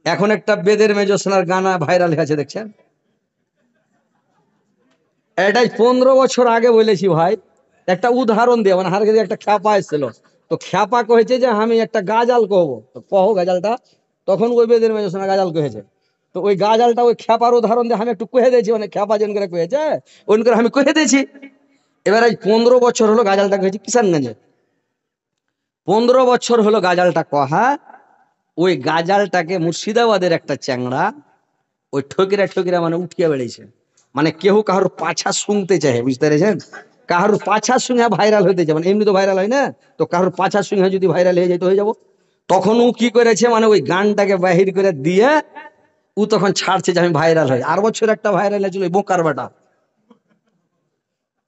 এখন একটা বেদের মেজোসোনার গানা ভাইরাল হয়েছে দেখছেন। এটাই 15 বছর আগে বলেছি ভাই, একটা উদাহরণ দিয়ে, মানে হার একটা খ্যাপা এসেছিল, তো খ্যাপা কহেছে যে আমি একটা গাজাল কহবো, তো কহো গাজালটা। তখন ওই বেদের মেজোসোনা গাজাল কহেছে, তো ওই গাজালটা ওই খ্যাপার উদাহরণ দিয়ে আমি একটু কহে দিয়েছি, মানে খ্যাপা জন করে কহেছে ওই করে আমি কহে দিয়েছি। এবার আজ 15 বছর হলো গাজালটা কহেছি কিষানগঞ্জে, 15 বছর হলো গাজালটা কহা। ওই গাজালটাকে মুর্শিদাবাদের একটা চ্যাংড়া ওই ঠকিরা ঠকিরা মানে উঠিয়ে বেড়েছে, মানে কেউ কারোর পাছা শুনতে চায়, বুঝতে পেরেছেন? কারোর পাছা শুনে ভাইরাল হইতে চায়, মানে এমনি তো ভাইরাল হয় না, তো কারোর পাছা শুনে যদি ভাইরাল হয়ে যায় তো হয়ে যাবো। তখন ও কি করেছে, মানে ওই গানটাকে বাহির করে দিয়ে ও তখন ছাড়ছে যে আমি ভাইরাল হয়। আর বছর একটা ভাইরাল হয়েছিল ওই বোকার বেটা,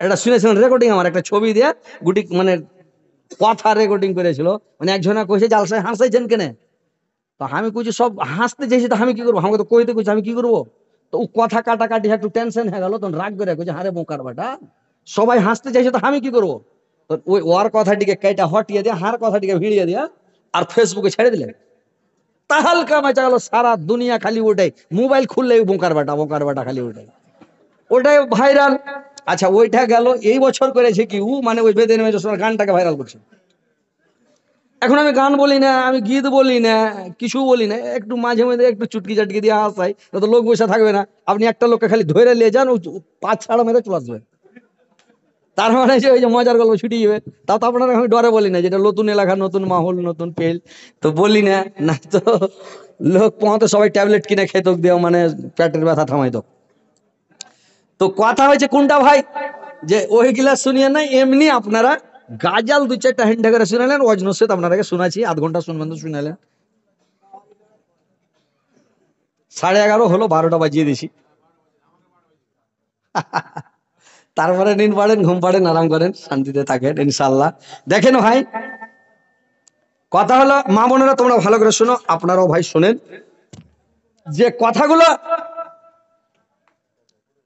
এটা শুনেছিলেন রেকর্ডিং, আমার একটা ছবি দিয়ে গুটি মানে কথা রেকর্ডিং করেছিল, মানে একজনা কইছে জালসায় হাসাইছেন কেনে, তো আমি কইছি সব হাসতে চাইছি, তো আমি কি করবো, আমাকে তো কইতে কইছি আমি কি করবো। তো ও কথা কাটাকাটি একটু টেনশন হয়ে গেল, তখন রাগ করে কইছে হারে বোকার বেটা, সবাই হাসতে চাইছে তো আমি কি করবো। তো ওই ওর কথাটিকে কেটা হটিয়ে দিয়ে হার কথাটিকে ভিড়িয়ে দিয়া আর ফেসবুকে ছেড়ে দিলেন। তাহাল কামাচা গেল, সারা দুনিয়া খালি ওটাই, মোবাইল খুললেই বোকার বেটা খালি ওটাই, ওটাই ভাইরাল। আচ্ছা ওইটা গেল, এই বছর করেছে কি ও, মানে ওই বেদের মেজর গানটাকে ভাইরাল করছে। এখন আমি গান বলি না, আমি গীত বলি না, কিছু বলি না, একটু মাঝে মাঝে একটু চুটকি চাটকি দিয়ে হাসাই, তো লোক বসে থাকবে না। আপনি একটা লোককে খালি ধরে নিয়ে যান, ও পাঁচ ছাড়া মেরে চলে আসবে, তার মানে যে ওই যে মজার গল্প ছুটি যাবে। তাও তো আপনারা আমি ডরে বলি না, যেটা নতুন এলাকা, নতুন মাহল, নতুন পেল, তো বলি না, না তো লোক পৌঁতে সবাই ট্যাবলেট কিনে খেত দেওয়া, মানে পেটের ব্যথা থামাই তো। তো কথা হয়েছে কোনটা ভাই, যে ওইগুলা শুনিয়ে না, এমনি আপনারা গাজাল দু চারটা হেন্ডা করে শুনালেন, অজনসেদ আপনারাকে শোনাচ্ছি, আধ ঘন্টা শুনবেন তো শুনালেন। 11:30 হলো, 12টা বাজিয়ে দিছি। তারপরে নিন পাড়েন, ঘুম পাড়েন, আরাম করেন, শান্তিতে থাকেন ইনশাল্লাহ। দেখেন ভাই, কথা হলো মা বোনেরা তোমরা ভালো করে শোনো, আপনারাও ভাই শোনেন, যে কথাগুলো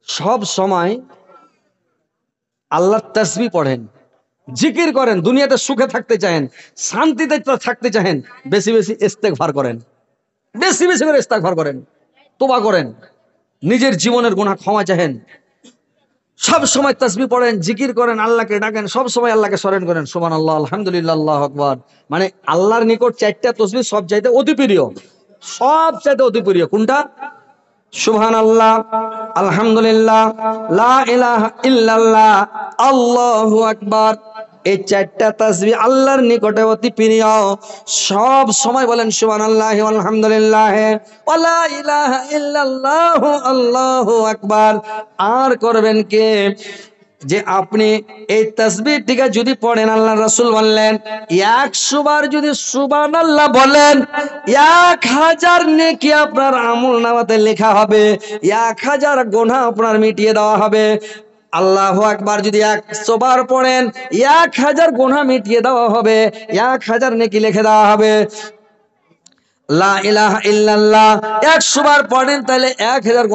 সব সময় আল্লাহর তাসবিহ পড়েন, জিকির করেন, দুনিয়াতে সুখে থাকতে চান, শান্তিতে থাকতে চান, বেশি বেশি ইস্তেগফার করেন, বেশি বেশি করে ইস্তেগফার করেন, তোবা করেন, নিজের জীবনের গুনাহ ক্ষমা চাহেন, সব সময় তাসবিহ পড়েন, জিকির করেন, আল্লাহকে ডাকেন, সব সময় আল্লাহকে স্মরণ করেন, সুবহানাল্লাহ, আলহামদুলিল্লাহ, আল্লাহু আকবার। মানে আল্লাহর নিকট চারটা তাসবিহ সব চাইতে অতি প্রিয়, সব চাইতে অতি প্রিয় কোনটা? সুবহানাল্লাহ, আলহামদুলিল্লাহ, লা ইলাহা ইল্লাল্লাহ, আল্লাহু আকবার। এই চারটা তাসবিহ আল্লাহর নিকটে অতি প্রিয়, সব সময় বলেন সুবহানাল্লাহ, আলহামদুলিল্লাহ, ওয়া লা ইলাহা ইল্লাল্লাহ, আল্লাহু আকবার। আর করবেন কে, যে আপনি এই তাসবিহটিকে যদি পড়েন, আল্লাহ রাসূল বললেন 100 বার যদি সুবহানাল্লাহ বলেন, 1000 নেকি আপনার আমলনামাতে লেখা হবে, 1000 গুনাহ আপনার মিটিয়ে দেওয়া হবে। আল্লাহু আকবার যদি 100 বার পড়েন, 1000 গুনাহ মিটিয়ে দেওয়া হবে, 1000 নেকি লিখে দেওয়া হবে। লা ইলাহা ইল্লাল্লাহ 100 বার পড়েন, তাহলে 1000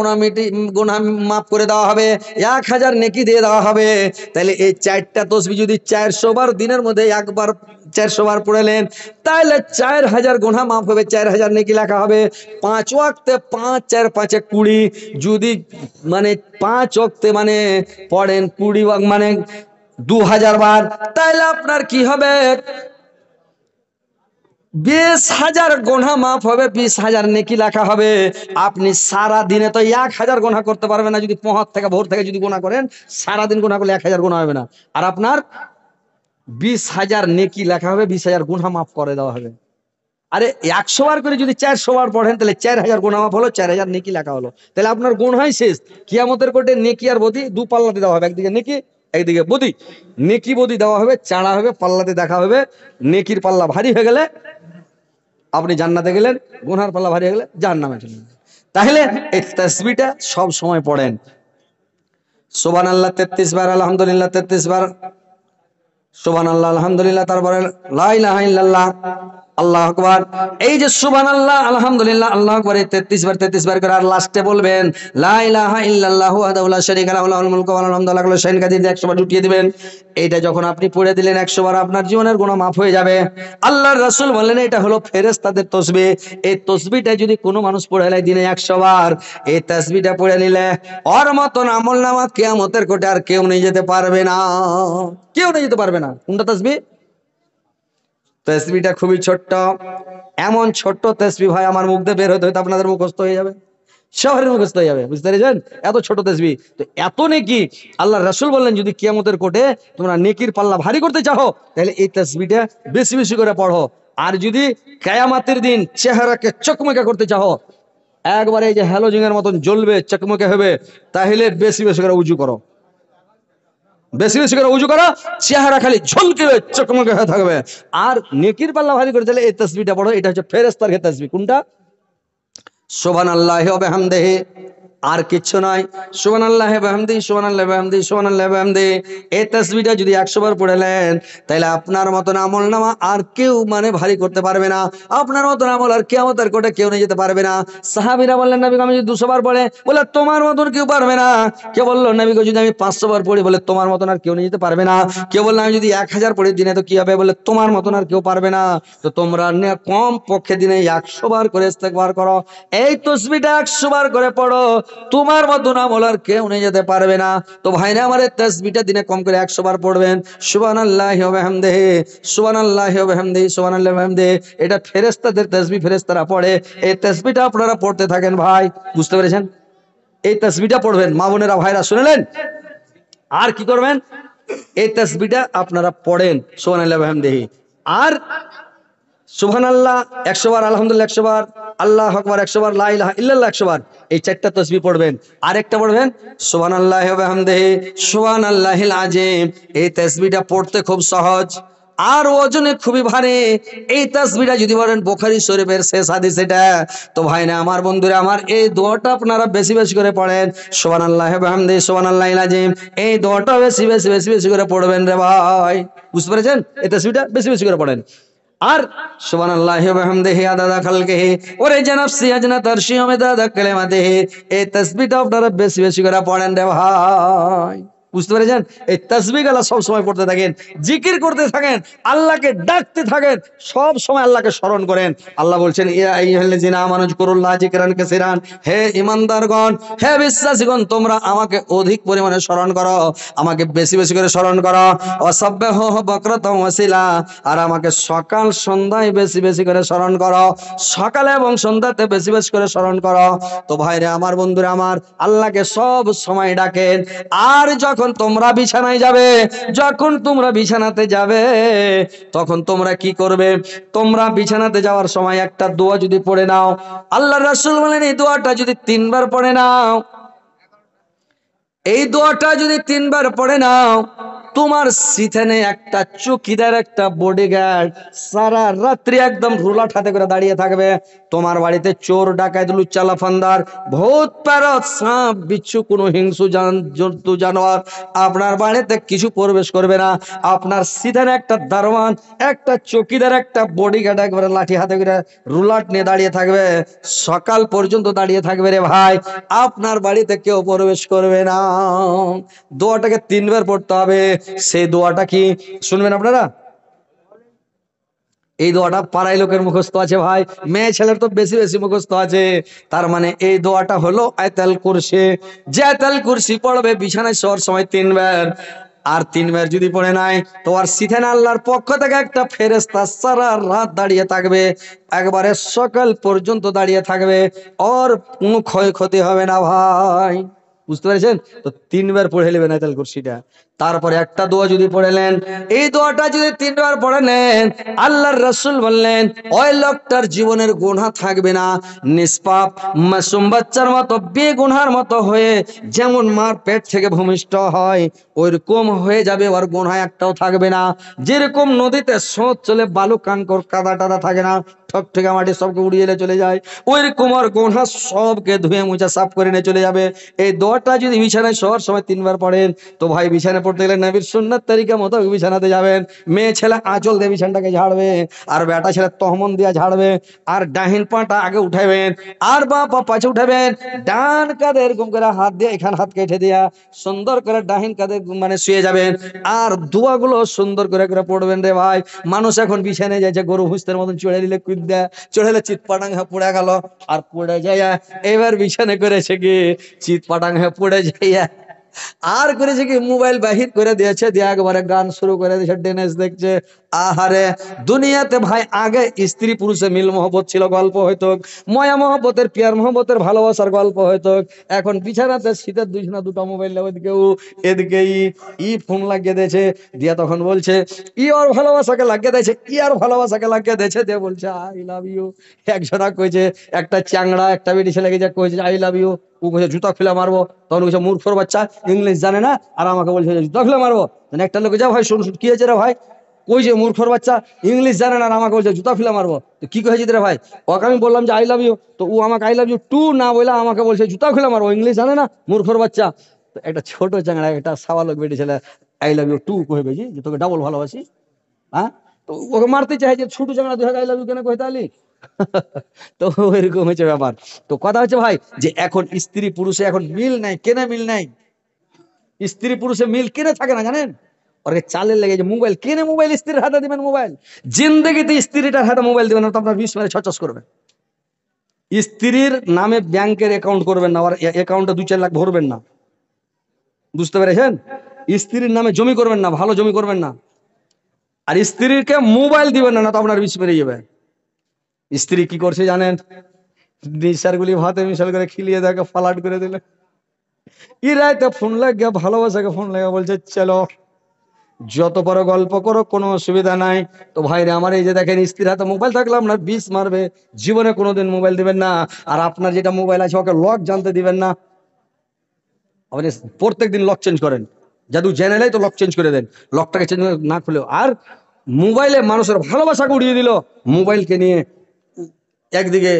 গুনাহ মাফ করে দেওয়া হবে, 1000 নেকি দিয়ে দেওয়া হবে। তাহলে এই চারটা তাসবিহ যদি 400 বার দিনের মধ্যে একবার 400 বার পড়লেন, তাহলে 4000 গুনাহ মাফ হবে, 4000 নেকি লেখা হবে। 5 ওয়াক্তে 5 4 5 20, যদি মানে 5 ওয়াক্তে মানে পড়েন 20 মানে 2000 বার, তাহলে আপনার কি হবে? 20,000 গুনাহ মাফ হবে, 20,000 নেকি লেখা হবে। আপনি সারা দিনে তো 1000 গুনাহ করতে পারবেন না, যদি পহর থেকে ভোর থেকে যদি গুনাহ করেন, সারা দিন গুনাহ করলে 1000 গুনাহ হবে না, আর আপনার 20,000 নেকি লেখা হবে, 20,000 গুনাহ মাফ করে দেওয়া হবে। আরে 100 বার করে যদি 400 বার পড়েন, তাহলে 4000 গুনাহ মাফ হলো, 4000 নেকি লেখা হলো, তাহলে আপনার গুনাহই শেষ। কিয়ামতের কোর্টে নেকি আর বদি দু পাল্লাতে দেওয়া হবে, একদিকে নেকি একদিকে বদি, নেকি বদি দেওয়া হবে, চাড়া হবে, পাল্লাতে দেখা হবে। নেকির পাল্লা ভারী হয়ে গেলে আপনি জান্নাতে গেলেন, গুনার পাল্লা ভারী হয়ে গেলে জাহান্নামে চলে গেলেন। তাহলে এই তাসবিহটা সব সময় পড়েন, সুবহানাল্লাহ 33 বার, আলহামদুলিল্লাহ 33 বার, সুবহানাল্লাহ, আলহামদুলিল্লাহ, তারপরে লা ইলাহা ইল্লাল্লাহ আল্লাহ আকবার। এই যে সুবহানাল্লাহ আলহামদুলিল্লাহ আল্লাহু আকবার 33 বার করে, আর লাস্টে বলবেন লা ইলাহা ইল্লাল্লাহু ওয়াহদাহু লা শারীকা লাহু লাহুল মুলকু ওয়া লাহুল হামদু ওয়া লা কুল্লি শাইইন কাদির 100 বার উঠিয়ে দিবেন। এইটা যখন আপনি পড়ে দিলেন 100 বার, আপনার জীবনের গুনাহ মাফ হয়ে যাবে। আল্লাহর রাসূল বললেন এটা হলো ফেরেশতাদের তাসবিহ। এই তাসবিহটা যদি কোনো মানুষ পড়ে নেয় দিনে 100 বার, এই তাসবিহটা পড়ে নিলে ওর মতন আমলনামা কিয়ামতের কোটে আর কেউ নিয়ে যেতে পারবে না, কেউ নিয়ে যেতে পারবে না। কোনটা তাসবিহ? তাসবিহটা খুবই ছোট্ট, এমন ছোট্ট তাসবিহ ভাই আমার মুখ দিয়ে বের হতে হতে আপনাদের মুখস্থ হয়ে যাবে, শহরের মুখস্থ হয়ে যাবে, বুঝতে পেরেছেন? এত ছোট তাসবিহ। তো এত নেকি আল্লাহর রাসূল বললেন যদি কিয়ামতের কোটে তোমরা নেকির পাল্লা ভারী করতে চাও তাহলে এই তাসবিহটা বেশি বেশি করে পড়ো। আর যদি কিয়ামতের দিন চেহারাকে চকমকে করতে চাও, একবারে এই যে হ্যালোজিনের মতন জ্বলবে, চকমকে হবে, তাহলে বেশি বেশি করে উজু করো, বেশি বেশি করে উজু করো, চেহারা খালি ঝলকে চকমকে হয়ে থাকবে। আর নেকির পাল্লা ভারী করে দিলে এই তাসবিহটা পড়ো, এটা হচ্ছে ফেরেশতার তাসবিহ। কোনটা? সুবহানাল্লাহি ওয়া বিহামদিহি, আর কিচ্ছু নয়। সুবহানাল্লাহি ওয়া বিহামদিহি, সুবহানাল্লাহি ওয়া বিহামদিহি, সুবহানাল্লাহি ওয়া বিহামদিহি। এই তাসবিহটা যদি 100 বার পড়লেন তাহলে আপনার মতন আমলনামা আর কেউ মানে ভারী করতে পারবে না, আপনার মতন আমল আর কিয়ামতের কোটে কেউ নিয়ে যেতে পারবে না। সাহাবীরা বললেন নবী আমি যদি 200 বার পড়ে, বলে তোমার মতন কেউ পারবে না। কেউ বললো নবী যদি আমি 500 বার পড়ি, বলে তোমার মতন আর কেউ নিয়ে যেতে পারবে না। কেউ বললো আমি যদি 1000 পড়ি দিনে তো কি হবে, বলে তোমার মতন আর কেউ পারবে না। তো তোমরা কম পক্ষে দিনে 100 বার করে ইস্তেগফার করো, এই তাসবিহটা 100 বার করে পড়ো, তোমার মতন আমল আর কেউ নিয়ে যেতে পারবে না। তো ভাইরা আমার এই তাসবিহটা দিনে কম করে 100 বার পড়বেন। সুবহানাল্লাহি ওয়া বিহামদিহি, সুবহানাল্লাহি ওয়া বিহামদিহি, সুবহানাল্লাহি ওয়া বিহামদিহি। এটা ফেরেশতাদের তাসবিহ, ফেরেশতারা পড়ে। এই তাসবিহটা আপনারা পড়তে থাকেন ভাই, বুঝতে পেরেছেন? এই তাসবিহটা পড়বেন মা বোনেরা, ভাইরা শুনলেন? আর কি করবেন? এই তাসবিহটা আপনারা পড়েন সুবহানাল্লাহি ওয়া বিহামদিহি। আর সুবহানাল্লাহ 100 বার, আলহামদুলিল্লাহ 100 বার, আল্লাহু আকবার 100 বার, লা ইলাহা ইল্লাল্লাহ 100 বার। এই চারটা তাসবিহ পড়বেন। আরেকটা পড়বেন সুবহানাল্লাহি ওয়া বিহামদিহি, সুবহানাল্লাহিল আযীম। এই তাসবিহটা পড়তে খুব সহজ আর ওজনে খুবই ভারী। এই তাসবিহটা যদি বলেন বুখারী শরীফের শেষ হাদিস এটা, তো ভাই না আমার বন্ধুরা আমার, এই দোয়াটা আপনারা বেশি বেশি করে পড়েন। সুবহানাল্লাহি ওয়া বিহামদিহি, সুবহানাল্লাহিল আযীম। এই দোয়াটা বেশি বেশি বেশি বেশি করে পড়বেন রে ভাই, বুঝতে পেরেছেন? এই তাসবিহটা বেশি বেশি করে পড়েন। আর সুবহানাল্লাহি ওয়া বিহামদিহি আদাদা খালকিহি ওয়া রিজা নাফসি আজনাত আরশি ওয়া মিদাদা কালিমাতিহি। এই তাসবিহটা আপনারা বেশি বেশি করে পড়েন রে ভাই, বুঝতে পেরেছেন? এই তাসবিহগুলো সব সময় পড়তে থাকেন, জিকির করতে থাকেন, আল্লাহকে ডাকতে থাকেন, সব সময় আল্লাহকে স্মরণ করেন। আল্লাহ বলছেন ইয়া আইয়ুহাল্লাযিনা আমানু যিকুরুল্লাহ যিকরান কাসীরান, হে ঈমানদারগণ, হে বিশ্বাসীগণ, তোমরা আমাকে অধিক পরিমাণে স্মরণ করো, আমাকে বেশি বেশি করে স্মরণ করো। ওয়াসাব্বিহু বুকরাতাও ওয়াসিলা, আর আমাকে সকাল সন্ধ্যায় বেশি বেশি করে স্মরণ করো, সকালে এবং সন্ধ্যাতে বেশি বেশি করে স্মরণ করো। তো ভাইরে আমার, বন্ধুরা আমার, আল্লাহকে সব সময় ডাকেন। আর যখন তোমরা বিছানায় যাবে, যখন তোমরা বিছানাতে যাবে, তখন তোমরা কি করবে? তোমরা বিছানাতে যাওয়ার সময় একটা দোয়া যদি পড়ে নাও, আল্লাহর রাসূল বলেন এই দোয়াটা যদি 3 বার পড়ে নাও, এই দোয়াটা যদি 3 বার পড়ে নাও, তোমার সিথেনে একটা চৌকিদার, একটা বডিগার্ড সারা রাত্রি একদম রুলাট হাতে করে দাঁড়িয়ে থাকবে। তোমার বাড়িতে চোর, ডাকাত, লুচ্চা, লাফানদার, ভূত, প্রেত, সাপ, বিচ্ছু, কোনো হিংস্র জন্তু জানোয়ার আপনার বাড়িতে কিছু প্রবেশ করবে না। আপনার সিথেনে একটা দারোয়ান, একটা চৌকিদার, একটা বডিগার্ড একবারে লাঠি হাতে করে রুলাট নিয়ে দাঁড়িয়ে থাকবে, সকাল পর্যন্ত দাঁড়িয়ে থাকবে রে ভাই, আপনার বাড়িতে কেউ প্রবেশ করবে না। দোয়াটাকে 3 বার পড়তে হবে। সেই দোয়াটা কি শুনবেন আপনারা? এই দোয়াটা পাড়ায় লোকের মুখস্থ আছে ভাই, মেয়ে ছেলের তো বেশি বেশি মুখস্থ আছে। তার মানে এই দোয়াটা হলো আয়াতুল কুরসি। যে আয়াতুল কুরসি পড়বে বিছানায় শোয়ার সময় 3 বার, আর 3 বার যদি পড়ে নাই, তো আর সিথেন আল্লাহর পক্ষ থেকে একটা ফেরেশতা সারা রাত দাঁড়িয়ে থাকবে, একবারে সকাল পর্যন্ত দাঁড়িয়ে থাকবে, ওর কোনো ক্ষয়ক্ষতি হবে না ভাই, বুঝতে পেরেছেন? তো 3 বার পড়ে নেবেন আয়াতুল কুরসিটা। তারপরে একটা দোয়া যদি পড়লেন, এই দোয়াটা যদি 3 বার পড়ে নেন, আল্লাহর রাসূল বললেন ওই লোকটার জীবনের গুনাহ থাকবে না, নিষ্পাপ মাসুম বাচ্চার মতো বেগুনার মতো হয়ে, যেমন মার পেট থেকে ভূমিষ্ঠ হয় ওইরকম হয়ে যাবে, ওর গুনাহ একটাও থাকবে না। যেরকম নদীতে স্রোত চলে, বালু কাঙ্কর কাদা টাদা থাকে না, ঠক ঠেকা মাটি সবকে উড়িয়ে নিয়ে চলে যায়, ওইরকম ওর গুনাহ সবকে ধুয়ে মুছে সাফ করে নিয়ে চলে যাবে। এই দোয়াটা যদি বিছানায় শোয়ার সময় 3 বার পড়েন, তো ভাই বিছানায় পড়তে গেলে নবীর সুন্নাত তরিকা মতো বিছানাতে যাবেন। মেয়ে ছেলে আঁচল দিয়ে বিছানাটাকে ঝাড়বে, আর বেটা ছেলে তহমন দিয়ে ঝাড়বে, আর ডাহিন পাটা আগে উঠাবেন, আর বাঁ পা পাশে উঠাবেন, ডান কাঁধে এরকম করে হাত দিয়ে এখানে হাত কেটে দিয়া সুন্দর করে ডাহিন কাঁধে মানে শুয়ে যাবেন, আর দোয়াগুলো সুন্দর করে করে পড়বেন রে ভাই। মানুষ এখন বিছানায় যাচ্ছে গরু হুঁসতের মতন চড়ে দিলে কুদ দেয়, চড়ে দিলে চিৎ পাটাং হয়ে পড়ে গেল, আর পড়ে যাইয়া এবার বিছানে করেছে কি চিৎ পাটাং হয়ে পড়ে যাইয়া আর করেছে কি মোবাইল বাহির করে দিয়েছে, দিয়ে একবারে গান শুরু করে দিয়েছে, ডেনেস দেখছে। আহারে দুনিয়াতে ভাই আগে স্ত্রী পুরুষে মিল মহব্বত ছিল, গল্প হইতো, ময়া মহব্বতের পিয়ার মহব্বতের ভালোবাসার গল্প হইতো। এখন বিছানাতে শীতের দুইজনা দুটো মোবাইল, ওইদিকে এদিকে ই ফোন লাগিয়ে দিয়েছে, দিয়া তখন বলছে ই ওর ভালোবাসাকে লাগিয়ে দিয়েছে, ই আর ভালোবাসাকে লাগিয়ে দিয়েছে, দিয়ে বলছে আই লাভ ইউ। একজনা কইছে, একটা চ্যাংড়া একটা বেটি ছেলে গেছে কইছে আই লাভ ইউ, ও কইছে জুতা খুলে মারবো, তখন কইছে মূর্খর বাচ্চা ইংলিশ জানে না, আর আমাকে বলছে জুতা খুলে মারবো। একটা লোক যা ভাই শুন কি হয়েছে রে ভাই, কইছে মূর্খর বাচ্চা ইংলিশ জানে না, আর আমাকে বলছে জুতা খুলে মারবো। তো কি কয়েছে রে ভাই, ওকে আমি বললাম যে আই লাভ ইউ, তো ও আমাকে আই লাভ ইউ টু না বলে আমাকে বলছে জুতা খুলে মারবো, ইংলিশ জানে না মূর্খর বাচ্চা। তো একটা ছোট চাংড়া একটা সাবালক বেটি ছেলে আই লাভ ইউ টু কইবে যে তোকে ডাবল ভালোবাসি, হ্যাঁ, তো ওকে মারতে চাই যে ছোট চাংড়া তুই আই লাভ ইউ কেন কইতে আলি। তো এরকম হচ্ছে ব্যাপার। তো কথা হচ্ছে ভাই যে এখন স্ত্রী পুরুষে এখন মিল নাই, কেনে মিল নাই, স্ত্রী পুরুষে মিল কেনে থাকে না জানেন, ওকে চালের লেগে যে মোবাইল কেনে, মোবাইল স্ত্রীর হাতে দিবেন, মোবাইল জিন্দগিতে স্ত্রীটার হাতে মোবাইল দিবেন না, তো আপনার 20 মেরে ছচস করবে। স্ত্রীর নামে ব্যাংকের অ্যাকাউন্ট করবেন না, আর অ্যাকাউন্টে 2-4 লাখ ভরবেন না, বুঝতে পেরেছেন? স্ত্রীর নামে জমি করবেন না, ভালো জমি করবেন না, আর স্ত্রীকে মোবাইল দিবেন না, তো আপনার 20 মেরে যাবে। স্ত্রী কি করছে জানেন, নিঃসার গুলি ভাতে মিশাল করে খিলিয়ে দেখে ফালাট করে দিলে, ই রাইতে ফোন লাগে ভালোবাসাকে ফোন লাগে বলছে চলো যত বড় গল্প করো কোনো অসুবিধা নাই। তো ভাইরে আমার এই যে দেখেন স্ত্রীর হাতে মোবাইল থাকলে আপনার 20 মারবে, জীবনে কোনোদিন মোবাইল দিবেন না। আর আপনার যেটা মোবাইল আছে ওকে লক জানতে দিবেন না, আপনি প্রত্যেক দিন লক চেঞ্জ করেন, জাদু জেনে তো লক চেঞ্জ করে দেন, লকটাকে চেঞ্জ না খুলেও। আর মোবাইলে মানুষের ভালোবাসাকে উড়িয়ে দিল, মোবাইলকে নিয়ে একদিকে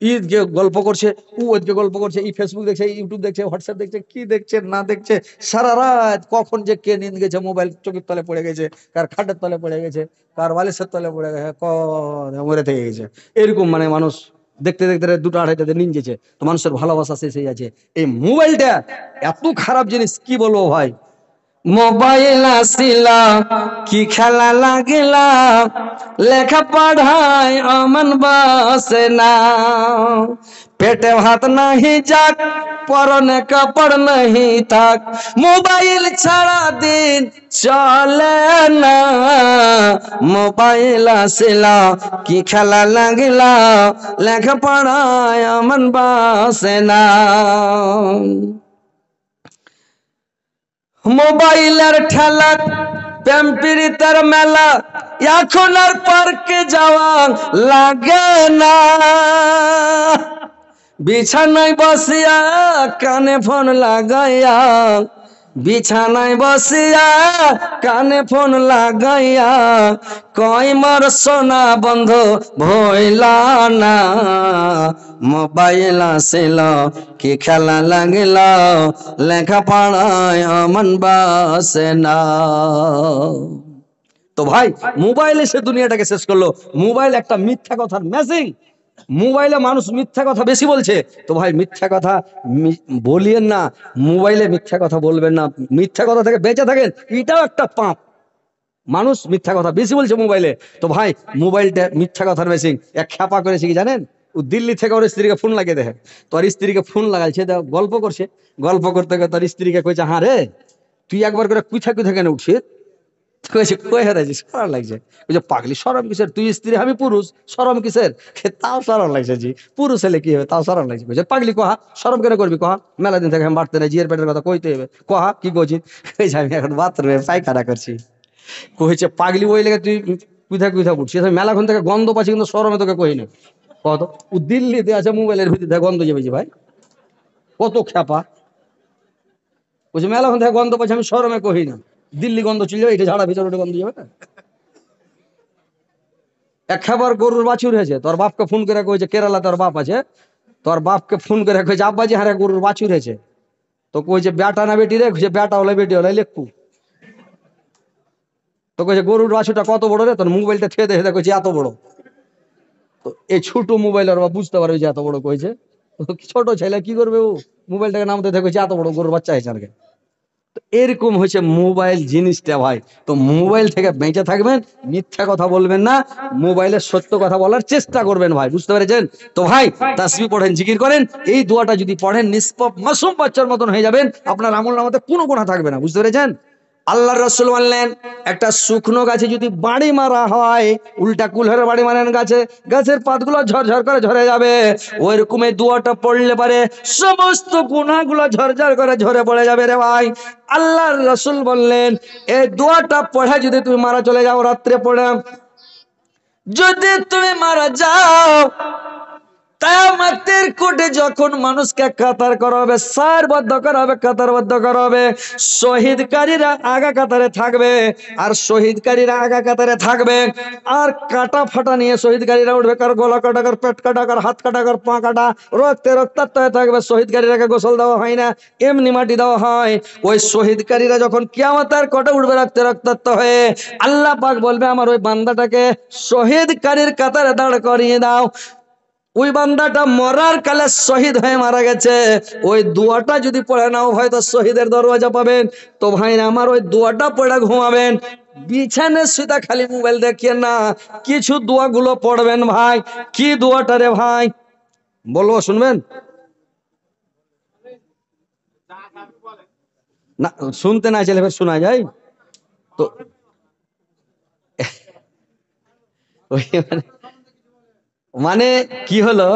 ঈদকে গল্প করছে, ও ওদিকে গল্প করছে, এই ফেসবুক দেখছে, ইউটিউব দেখছে, হোয়াটসঅ্যাপ দেখছে, কি দেখছে না দেখছে, সারা রাত কখন যে কে নিয়ে গেছে, মোবাইল চোখের তলে পড়ে গেছে, কার খাটের তলে পড়ে গেছে, কার বালিশের তলে পড়ে গেছে, মরে থেকে গেছে। এরকম মানে মানুষ দেখতে দেখতে 2টা-2:30টাতে নিয়ে গেছে। তো মানুষের ভালোবাসা শেষ হয়ে যাচ্ছে। এই মোবাইলটা এত খারাপ জিনিস কি বলবো ভাই। মোবাইল আসিলা কি খেলা লাগিলা, লেখা পড়ায় অমন বসে না, পেটে ভাত নাহি যাক পরনে কাপড় নাহি থাক, মোবাইল ছাড়া দিন চলে না, মোবাইল আসিলা কি খেলা লাগিলা, লেখা পড়ায় অমন বসে না। মোবাইলের ঠেলা প্রেম প্রীতের মেলা, এখন আর পার্কে যাওয়া লাগে না, বিছানায় বসিয়া কানে ফোন লাগাইয়া, বিছানায় বসিয়া কানে ফোন লাগাইয়া, কই মোর সোনা বন্ধু ভইলা না, মোবাইল আসিল কি খেলা লাগিল, লেখা পড়ায় অমন বসে না। তো ভাই মোবাইল এসে দুনিয়াটাকে শেষ করলো। মোবাইল একটা মিথ্যা কথার মেশিন, মোবাইলে মানুষ মিথ্যা কথা বেশি বলছে। তো ভাই মিথ্যা কথা বলিয়েন না, মোবাইলে মিথ্যা কথা বলবেন না, মিথ্যা কথা থেকে বেঁচে থাকেন, এটাও একটা পাপ। মানুষ মিথ্যা কথা বেশি বলছে মোবাইলে। তো ভাই মোবাইলটা মিথ্যা কথার মেশিন। এক খ্যাপা করেছে কি জানেন, ও দিল্লি থেকে ওর স্ত্রীকে ফোন লাগিয়ে দেখে, তো আর স্ত্রীকে ফোন লাগাইছে, গল্প করছে, গল্প করতে করতে তার স্ত্রীকে কইছে হ্যাঁ রে তুই একবার করে কুইথা কুইথা কেন উঠছিস, কইছে কই হারাইছিস, শরম লাগছে। ওই যে পাগলি শরম কিসের, তুই স্ত্রী আমি পুরুষ, শরম কিসের, তাও শরম লাগছে জি, পুরুষ হলে কি হবে তাও শরম লাগছে। কইছে পাগলি কহা শরম কেন করবি কহা, মেলা দিন থেকে আমি বাড়তে নাই, জিয়ের পেটের কথা কইতে হবে, কহা কি করছিস, কইছে আমি এখন বাথরুমে পায়খানা করছি। কইছে পাগলি ওই লেগে তুই কুইথা কুইথা উঠছিস, আমি মেলাক্ষণ থেকে গন্ধ পাচ্ছি কিন্তু শরমে তোকে কই না। কত ও দিল্লিতে আছে, মোবাইলের ভিতরে গন্ধ যাবে ভাই, কত খ্যাপা। বলছে মেলাক্ষণ থেকে গন্ধ পাচ্ছি আমি শরমে কহি না, দিল্লি গন্ধ চলে যাবে, এটা ঝাড়া ভিতরে ওটা গন্ধ যাবে না। এক খাবার গরুর বাছুর হয়েছে, তোর বাপকে ফোন করে কইছে, কেরালা তোর বাপ আছে, তোর বাপকে ফোন করে কইছে আব্বাজি হারে গরুর বাছুর হয়েছে। তো কইছে বেটা না বেটি রে, কইছে বেটা হলে বেটি হলে লেখু। তো কইছে গরুর বাছুরটা কত বড় রে, তোর মোবাইলটা ঠেদে হেদে কইছে এত বড়। তো এই ছোট মোবাইল আর বুঝতে পারবে যে এত বড় কইছে। ছোট ছেলে কি করবে, ও মোবাইলটাকে নামতে দেখেছে এত বড় গরুর বাচ্চা হয়েছে আর কি। তো এরকম হচ্ছে মোবাইল জিনিসটা ভাই। তো মোবাইল থেকে বেঁচে থাকবেন, মিথ্যা কথা বলবেন না, মোবাইলের সত্য কথা বলার চেষ্টা করবেন ভাই, বুঝতে পেরেছেন? তো ভাই তাসবিহ পড়েন, জিকির করেন, এই দোয়াটা যদি পড়েন নিষ্পাপ মাসুম বাচ্চার মতন হয়ে যাবেন, আপনার আমল নামাতে কোনো গুনাহ থাকবে না, বুঝতে পেরেছেন? আল্লাহর রাসূল বললেন একটা শুকনো গাছে যদি বাড়ি মারা হয়, উল্টা কুলহের বাড়ি মারেন গাছে, গাছের পাতগুলো ঝরঝর করে ঝরে যাবে। ওইরকম এই দোয়াটা পড়লে পারে সমস্ত গুনাহগুলো ঝরঝর করে ঝরে পড়ে যাবে রে ভাই। আল্লাহর রাসূল বললেন এই দোয়াটা পড়ে যদি তুমি মারা চলে যাও, রাত্রে পড়ে যদি তুমি মারা যাও, কিয়ামতের কোটে যখন মানুষকে কাতার করা হবে, সারবদ্ধ করা হবে, কাতারবদ্ধ করা হবে, শহীদকারীরা আগা কাতারে থাকবে, আর শহীদকারীরা আগা কাতারে থাকবে, আর কাটা ফাটা নিয়ে শহীদকারীরা উঠবে, কার গলা কাটা, কার পেট কাটা, কার হাত কাটা, কার পা কাটা, রক্তে রক্তাক্ত হয়ে থাকবে। শহীদকারীরাকে গোসল দেওয়া হয় না, এমনি মাটি দেওয়া হয়। ওই শহীদকারীরা যখন কিয়ামতের কোটে উঠবে রক্তে রক্তাক্ত হয়ে, আল্লাহ পাক বলবে আমার ওই বান্দাটাকে শহীদকারীর কাতারে দাঁড় করিয়ে দাও। ওই বান্দাটা মরার কালে শহীদ হয়ে মারা গেছে, ওই দোয়াটা যদি পড়ে নাও হয়তো শহীদের দরওয়াজা পাবেন। তো ভাই আমার ওই দোয়াটা পড়ে ঘুমাবেন, বিছানে শুতে খালি মোবাইল দেখিয়ে না, কিছু দোয়াগুলো পড়বেন ভাই। কি দোয়াটা রে ভাই বলবো, শুনবেন না? শুনতে না চাইলে ফের শোনা যায়। তো ওই মানে কি হলো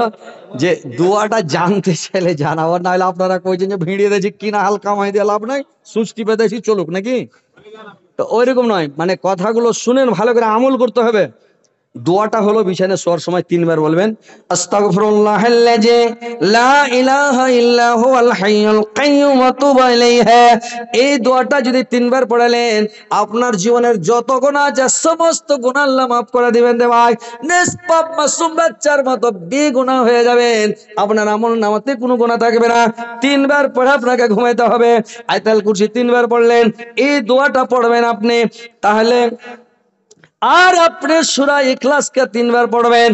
যে দোয়াটা জানতে চাইলে জানাবার, না হলে আপনারা কইছেন যে ভিড়িয়ে দিয়েছি কিনা হালকা মাই দিয়ে লাভ নাই, সুচ টিপে দিয়েছি চলুক নাকি। তো ওইরকম নয়, মানে কথাগুলো শুনেন, ভালো করে আমল করতে হবে। দোয়াটা হলো বিছানায় শোয়ার সময় 3 বার বলবেন আস্তাগফিরুল্লাহাল্লাযী লা ইলাহা ইল্লা হুয়াল হাইয়ুল কাইয়্যুম ওয়া তুবু ইলাইহি। এই দোয়াটা যদি 3 বার পড়লেন, আপনার জীবনের যত গুনাহ আছে সমস্ত গুনাহ আল্লাহ maaf করে দিবেন রে ভাই। নিষ্পাপ মাসুম বাচ্চার মতো বেগুনাহ হয়ে যাবেন, আপনার আমল নামাতে কোনো গুনাহ থাকবে না। 3 বার পড়ে আপনাকে ঘুমাইতে হবে। আয়াতুল কুরসি 3 বার পড়লেন, এই দোয়াটা পড়বেন আপনি, তাহলে আর আপনি সূরা ইখলাসকে 3 বার পড়বেন।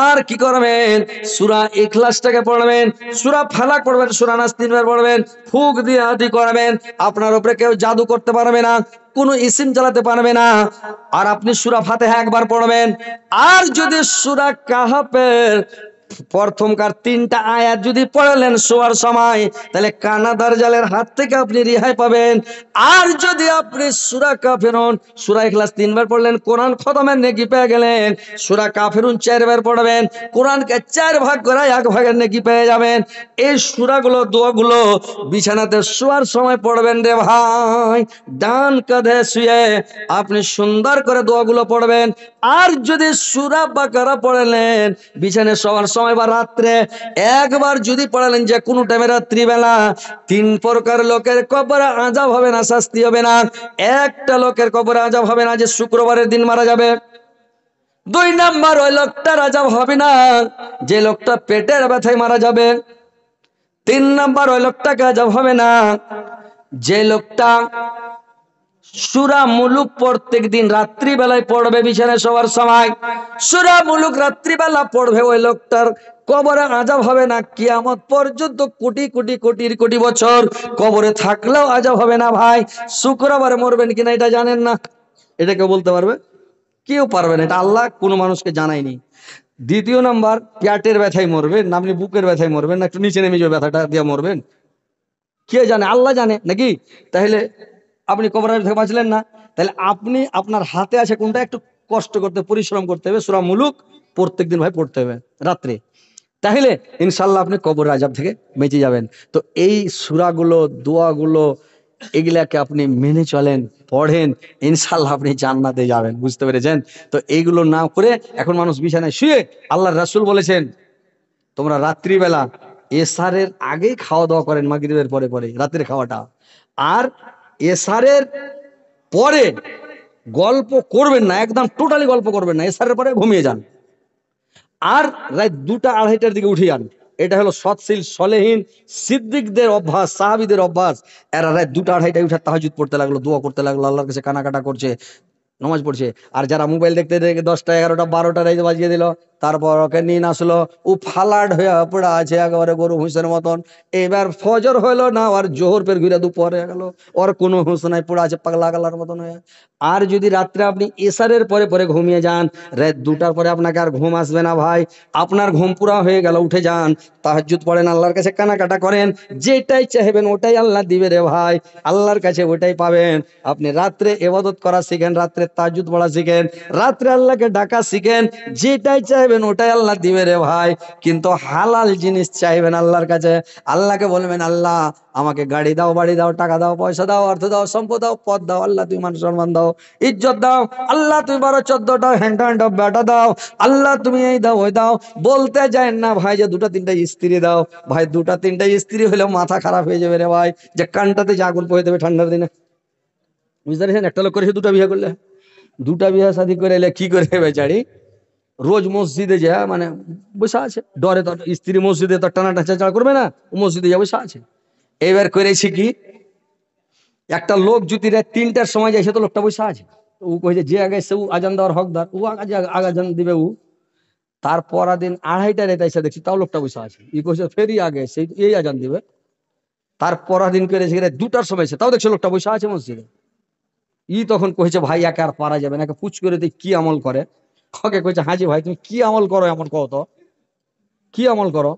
আর কি করবেন, সূরা ইখলাসটাকে পড়বেন, সূরা ফালাক পড়বেন, সূরা নাস 3 বার পড়বেন, ফুক দিয়ে আদি করবেন। আপনার উপরে কেউ জাদু করতে পারবে না, কোনো ইসিম চালাতে পারবে না। আর আপনি সূরা ফাতিহা একবার পড়বেন। আর যদি সূরা কাহাফের প্রথমকার 3টা আয়াত যদি পড়লেন শোয়ার সময়, তাহলে কানাদার জালের হাত থেকে আপনি রেহাই পাবেন। আর যদি আপনি সূরা কাফিরুন, সূরা ইখলাস 3 বার পড়লেন, কোরআন খতমের নেকি পেয়ে গেলেন। সূরা কাফিরুন 4 বার পড়বেন, কোরআনকে 4 ভাগ করে 1 ভাগের নেকি পেয়ে যাবেন। এই সূরাগুলো দোয়াগুলো বিছানাতে শোয়ার সময় পড়বেন রে ভাই। ডান কাঁধে শুয়ে আপনি সুন্দর করে দোয়াগুলো পড়বেন। আর যদি সূরা বাকারা পড়লেন বিছানায় শোয়ার সময় বা রাত্রে একবার যদি পড়লেন, যে কোনো টাইমে রাত্রিবেলা, 3 প্রকার লোকের কবরে আযাব হবে না, শাস্তি হবে না। একটা লোকের কবরে আযাব হবে না যে শুক্রবারের দিন মারা যাবে। 2 নাম্বার ওই লোকটার আযাব হবে না যে লোকটা পেটের ব্যথায় মারা যাবে। 3 নাম্বার ওই লোকটাকে আযাব হবে না যে লোকটা সূরা মুলুক প্রত্যেক দিন রাত্রি বেলায় পড়বে বিছানায় শোয়ার সময়। সূরা মুলুক রাত্রি বেলা পড়বে, ওই লোকটার কবরে আযাব হবে না কিয়ামত পর্যন্ত। কোটি কোটি কোটির কোটি বছর কবরে থাকলেও আযাব হবে না ভাই। শুক্রবারে মরবেন কিনা এটা জানেন না, এটা কেউ বলতে পারবে? কেউ পারবে না, এটা আল্লাহ কোনো মানুষকে জানায়নি। দ্বিতীয় নাম্বার, পেটের ব্যথায় মরবেন না আপনি বুকের ব্যথায় মরবেন না একটু নিচে নেমে যাবে ব্যথাটা দিয়ে মরবেন, কে জানে? আল্লাহ জানে নাকি? তাহলে আপনি কবরের থেকে বাঁচলেন না। তাহলে আপনি আপনার হাতে আছে কোনটা, একটু কষ্ট করতে পরিশ্রম করতে হবে, সূরা মুলুক প্রত্যেকদিন ভাই পড়তে হবে রাত্রে। তাহলে ইনশাল্লাহ আপনি কবরের আযাব থেকে বেঁচে যাবেন। তো এই সূরাগুলো দোয়াগুলো এগুলাকে আপনি মেনে চলেন, পড়েন, ইনশাল্লাহ আপনি জান্নাতে যাবেন, বুঝতে পেরেছেন? তো এইগুলো না করে এখন মানুষ বিছানায় শুয়ে, আল্লাহর রাসূল বলেছেন তোমরা রাত্রিবেলা এশারের আগেই খাওয়া দাওয়া করেন, মাগরিবের পরে পরে রাতের খাওয়াটা। আর এশারের পরে গল্প করবেন না, একদম টোটালি গল্প করবেন না, এশারের পরে ঘুমিয়ে যান। আর রাত 2টা 2:30টার দিকে উঠে যান। এটা হলো সৎশীল সলেহীন সিদ্দিকদের অভ্যাস, সাহাবীদের অভ্যাস। এরা রাত 2টা 2:30টায় উঠে তাহাজ্জুদ পড়তে লাগলো, দোয়া করতে লাগলো, আল্লাহর কাছে কানাকাটা করছে। নামাজ পড়ছে। আর যারা মোবাইল দেখতে দেখে 10টা 11টা 12টা রাইতে বাজিয়ে দিল, তারপর ওকে নিন আসলো, ও ফালাড হয়ে পড়া আছে একেবারে গরু হুঁসের মতন। এবার ফজর হইলো না, আর জোহর ফের ঘুরে দুপুর হয়ে গেল, ওর কোনো হুঁশ নাই, পড়া আছে পাগলা গালার মতন হয়ে। আর যদি রাত্রে আপনি এশারের পরে পরে ঘুমিয়ে যান, রাত 2টার পরে আপনাকে আর ঘুম আসবে না ভাই, আপনার ঘুম পুরা হয়ে গেল, উঠে যান, তাহাজ্জুদ পড়েন, আল্লাহর কাছে কানাকাটা করেন, যেটাই চাইবেন ওটাই আল্লাহ দিবে রে ভাই, আল্লাহর কাছে ওটাই পাবেন। আপনি রাত্রে ইবাদত করা শিখেন, রাত্রে তাহাজ্জুদ পড়া শিখেন, রাত্রে আল্লাহকে ডাকা শিখেন, যেটাই চাইবেন ওটাই আল্লাহ দিবে রে ভাই। কিন্তু হালাল জিনিস চাইবেন আল্লাহর কাছে। আল্লাহকে বলবেন, আল্লাহ আমাকে গাড়ি দাও, বাড়ি দাও, টাকা দাও, পয়সা দাও, অর্থ দাও, সম্পদ দাও, পদ দাও, আল্লাহ তুমি মান সম্মান দাও, ইজ্জত দাও, আল্লাহ তুমি 12-14টা হ্যান্ড বেটা দাও, আল্লাহ তুমি এই দাও ওই দাও। বলতে যায় না ভাই যে 2-3টা স্ত্রী দাও, ভাই 2-3টা স্ত্রী হলেও মাথা খারাপ হয়ে যাবে রে ভাই, যে কানটাতে যে আগুন পড়ে দেবে ঠান্ডার দিনে। বুঝতে পারছেন? একটা লোক করেছে 2টা বিয়ে করলে, 2টা বিয়ে শাদী করে এলে কি করে বেচারি রোজ মসজিদে যায়, মানে বসে আছে ডরে, তো স্ত্রী মসজিদে তো টানা টাচা করবে না, ও মসজিদে যা বসে আছে। এবার করেছি কি, একটা লোক যদি রাত 3টার সময় যায়, সে তো লোকটা বসে আছে, ও কইছে যে আগে সে আজান দেওয়ার হকদার, ও আগে আজান দিবে ও। তার পরা দিন 2:30টায় রাতে এসে দেখছি তাও লোকটা বসে আছে, ই কইছে ফেরি আগে সেই এই আজান দিবে। তার পরা দিন করেছে রাত 2টার সময় এসে, তাও দেখছে লোকটা বসে আছে মসজিদে। ই তখন কইছে ভাই একে আর পারা যাবে না, একে পুচ করে দিই কি আমল করে। ওকে কইছে হাজি ভাই তুমি কি আমল করো, এমন কও তো কি আমল করো।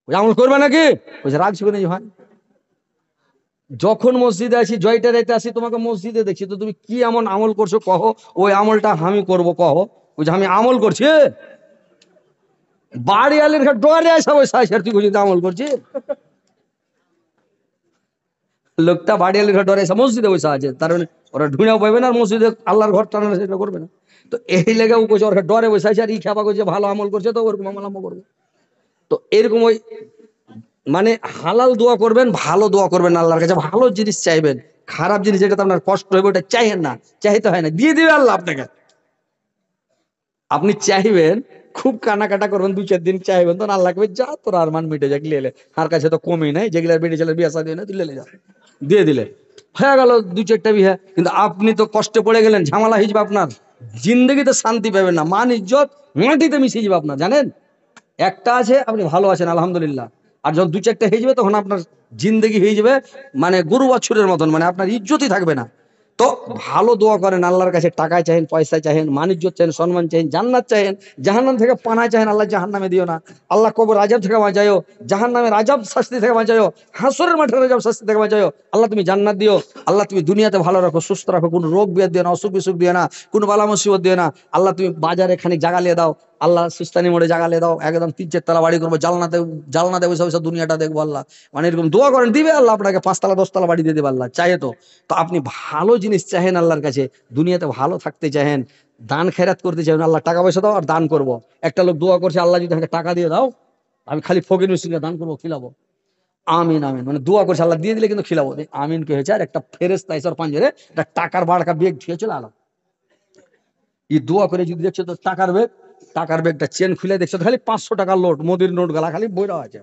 ওই আমল করবে নাকি, কইছে রাগ শিখে নেই ভাই, যখন মসজিদে আসি, জয়টা রাইতে আসি, তোমাকে মসজিদে দেখছি, তো তুমি কি এমন আমল করছো কহো, ওই আমলটা আমি করব কহো। ওই যে আমি আমল করছি, বাড়ি আলির ডরে আসা ওই সাইসের, তুই বুঝিতে আমল করছি। লোকটা বাড়ি আলির ডরে আসা মসজিদে বসে আছে, তার মানে ওরা ঢুঁড়াও পাবে না, আর মসজিদে আল্লাহর ঘর টানা সেটা করবে না। তো এই লেগে ও কইছে ওরা ডরে বসে আছে, আর ই খেপা করছে ভালো আমল করছে, তো ওরকম আমল আমল করবে। তো এরকম ওই মানে হালাল দোয়া করবেন, ভালো দোয়া করবেন, আল্লাহর কাছে ভালো জিনিস চাইবেন, খারাপ জিনিস যেটা আপনার কষ্ট হবে ওটা চাইেন না, চাইতে হয় না, দিয়ে দিবে আল্লাহ আপনাকে। আপনি চাইবেন, খুব কানাকাটা করবেন, 2-4 দিন চাইবেন, তখন আল্লাহ কবে যা তোর আর মান মিটে যাক লেলে, আর কাছে তো কমই নাই, যেগুলা বেড়ে ছেলে বিয়ে শাদী না তুই লেলে যা, দিয়ে দিলে হয়ে গেল 2-4টা বিয়ে। কিন্তু আপনি তো কষ্টে পড়ে গেলেন, ঝামেলা হয়ে যাবে আপনার, জিন্দগিতে শান্তি পাবেন না, মান ইজ্জত মাটিতে মিশিয়ে যাবে আপনার, জানেন। একটা আছে আপনি ভালো আছেন আলহামদুলিল্লাহ, আর যখন 2-4টা হয়ে যাবে তখন আপনার জিন্দগি হয়ে যাবে মানে গরু বাছুরের মতন, মানে আপনার ইজ্জতই থাকবে না। তো ভালো দোয়া করেন আল্লাহর কাছে, টাকায় চাহেন, পয়সায় চাহেন, মানিজ্য চাহেন, সম্মান চাহেন, জান্নাত চাহেন, জাহান্নাম থেকে পানায় চাহেন, আল্লাহ জাহান্নামে দিও না, আল্লাহ কবর আজাব থেকে বাঁচায়ো, জাহান্নামের আজাব শাস্তি থেকে বাঁচায়ো, হাসরের মাঠের আজাব শাস্তি থেকে বাঁচায়ো, আল্লাহ তুমি জান্নাত দিও, আল্লাহ তুমি দুনিয়াতে ভালো রাখো, সুস্থ রাখো, কোনো রোগ ব্যাধি দিও না, অসুখ বিসুখ দিও না, কোনো বালা মুসিবত দিও না, আল্লাহ তুমি বাজারে খানিক জাগালিয়ে দাও, আল্লাহ সুস্তানি মোড়ে জাগালে দাও, একদম 3-4 তলা বাড়ি করবো, জালনাতে বসে বসে দুনিয়াটা দেখবো আল্লাহ, মানে এরকম দোয়া করেন, দিবে আল্লাহ আপনাকে 5 তলা 10 তলা বাড়ি দিয়ে দেবে আল্লাহ, চাহে তো। তো আপনি ভালো জিনিস চাহেন আল্লাহর কাছে, দুনিয়াতে ভালো থাকতে চাহেন, দান খেরাত করতে চাহেন, আল্লাহ টাকা পয়সা দাও আর দান করব। একটা লোক দোয়া করছে, আল্লাহ যদি আমাকে টাকা দিয়ে দাও, আমি খালি ফকির মিসকিনকে দান করবো, খিলাবো, আমিন আমিন, মানে দোয়া করছে আল্লাহ দিয়ে দিলে কিন্তু খিলাবো। আমিন কে হয়েছে, আর একটা ফেরেশতা এসে ওর পাঞ্জরে একটা টাকার বাড়কা বেগ ছুঁয়ে চলে আলো, এই দোয়া করে যদি দেখছো তো টাকার ব্যাগটা চেন খুলে দেখছো তো খালি 500 টাকার নোট, মোদির নোট গালা খালি বইরা আছে,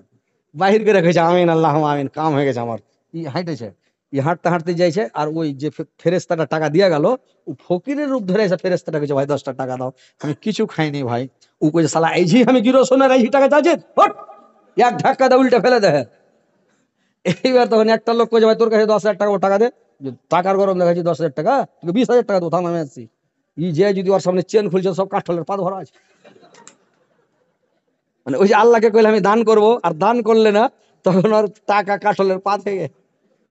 বাহির করে রেখেছে আমিন আল্লাহ আমিন, কাম হয়ে গেছে আমার। ই হাঁটেছে, ই হাঁটতে হাঁটতে যাইছে, আর ওই যে ফেরেস্তাটা টাকা দিয়া গেল, ও ফকিরের রূপ ধরে এসে ফেরেস্তাটা কইছে ভাই 10টা টাকা দাও, আমি কিছু খাইনি ভাই। ও কইছে শালা এই জি আমি গিরো সোনার এই টাকা চাইছে, হট, এক ধাক্কা দা উল্টা ফেলে দেয়। এইবার তখন একটা লোক কইছে ভাই তোর কাছে 10,000 টাকা, ও টাকা দে, যে টাকার গরম দেখাচ্ছি 10,000 টাকা, তুই 20,000 টাকা তো থাম আমি আসছি। ই যে যদি ওর সামনে চেন খুলছে, সব কাঠলের পা ধরা আছে, মানে ওই যে আল্লাহকে কইলে আমি দান করব, আর দান করলে না, তখন ওর টাকা কাঠলের পা থেকে